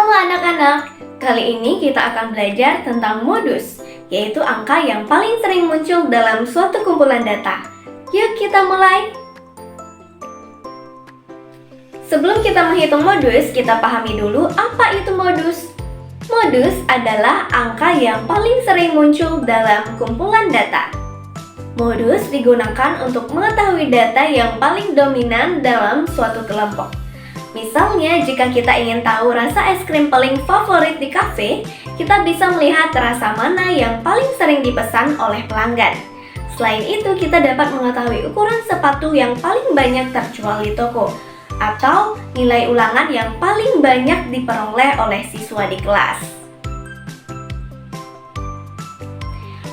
Halo anak-anak, kali ini kita akan belajar tentang modus, yaitu angka yang paling sering muncul dalam suatu kumpulan data. Yuk kita mulai! Sebelum kita menghitung modus, kita pahami dulu apa itu modus. Modus adalah angka yang paling sering muncul dalam kumpulan data. Modus digunakan untuk mengetahui data yang paling dominan dalam suatu kelompok. Misalnya, jika kita ingin tahu rasa es krim paling favorit di kafe, kita bisa melihat rasa mana yang paling sering dipesan oleh pelanggan. Selain itu, kita dapat mengetahui ukuran sepatu yang paling banyak terjual di toko, atau nilai ulangan yang paling banyak diperoleh oleh siswa di kelas.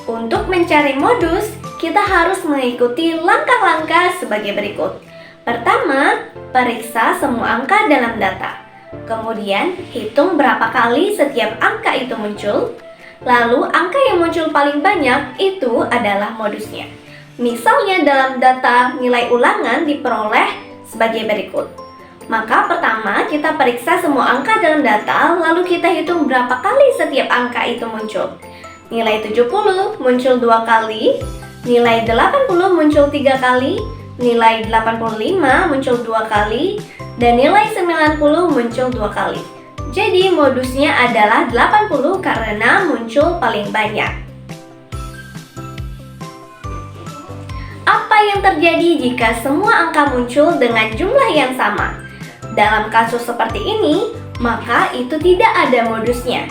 Untuk mencari modus, kita harus mengikuti langkah-langkah sebagai berikut. Pertama, periksa semua angka dalam data. Kemudian, hitung berapa kali setiap angka itu muncul. Lalu, angka yang muncul paling banyak itu adalah modusnya. Misalnya dalam data nilai ulangan diperoleh sebagai berikut. Maka pertama, kita periksa semua angka dalam data, lalu kita hitung berapa kali setiap angka itu muncul. Nilai 70 muncul 2 kali, nilai 80 muncul 3 kali, nilai 85 muncul 2 kali, dan nilai 90 muncul 2 kali. Jadi modusnya adalah 80 karena muncul paling banyak. Apa yang terjadi jika semua angka muncul dengan jumlah yang sama? Dalam kasus seperti ini, maka itu tidak ada modusnya.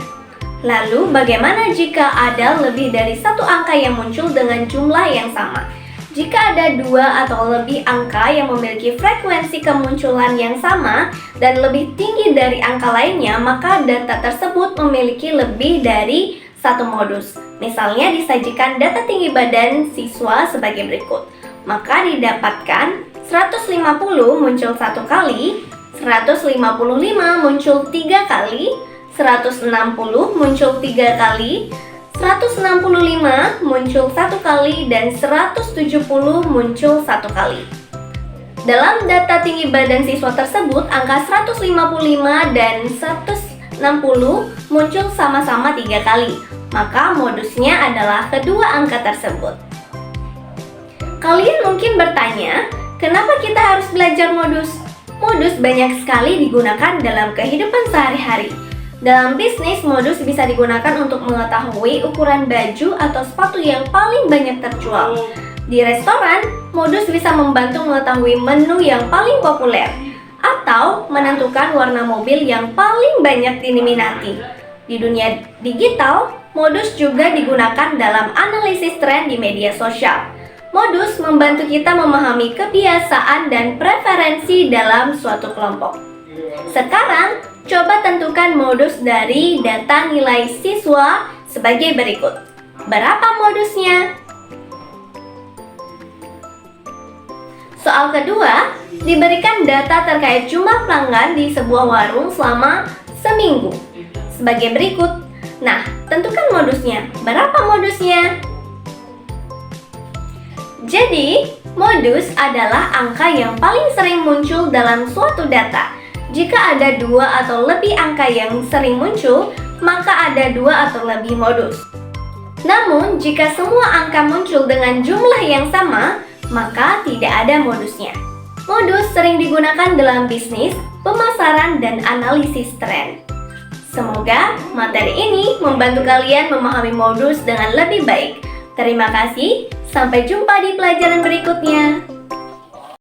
Lalu bagaimana jika ada lebih dari satu angka yang muncul dengan jumlah yang sama? Jika ada 2 atau lebih angka yang memiliki frekuensi kemunculan yang sama dan lebih tinggi dari angka lainnya, maka data tersebut memiliki lebih dari satu modus. Misalnya disajikan data tinggi badan siswa sebagai berikut. Maka didapatkan 150 muncul 1 kali, 155 muncul 3 kali, 160 muncul 3 kali, 165 muncul 1 kali, dan 170 muncul 1 kali. Dalam data tinggi badan siswa tersebut, angka 155 dan 160 muncul sama-sama 3 kali. Maka modusnya adalah kedua angka tersebut. Kalian mungkin bertanya, kenapa kita harus belajar modus? Modus banyak sekali digunakan dalam kehidupan sehari-hari. Dalam bisnis, modus bisa digunakan untuk mengetahui ukuran baju atau sepatu yang paling banyak terjual. Di restoran, modus bisa membantu mengetahui menu yang paling populer atau menentukan warna mobil yang paling banyak diminati. Di dunia digital, modus juga digunakan dalam analisis tren di media sosial. Modus membantu kita memahami kebiasaan dan preferensi dalam suatu kelompok. Sekarang, coba tentukan modus dari data nilai siswa sebagai berikut. Berapa modusnya? Soal kedua, diberikan data terkait jumlah pelanggan di sebuah warung selama seminggu. Sebagai berikut. Nah, tentukan modusnya. Berapa modusnya? Jadi, modus adalah angka yang paling sering muncul dalam suatu data. Jika ada 2 atau lebih angka yang sering muncul, maka ada 2 atau lebih modus. Namun, jika semua angka muncul dengan jumlah yang sama, maka tidak ada modusnya. Modus sering digunakan dalam bisnis, pemasaran, dan analisis tren. Semoga materi ini membantu kalian memahami modus dengan lebih baik. Terima kasih, sampai jumpa di pelajaran berikutnya.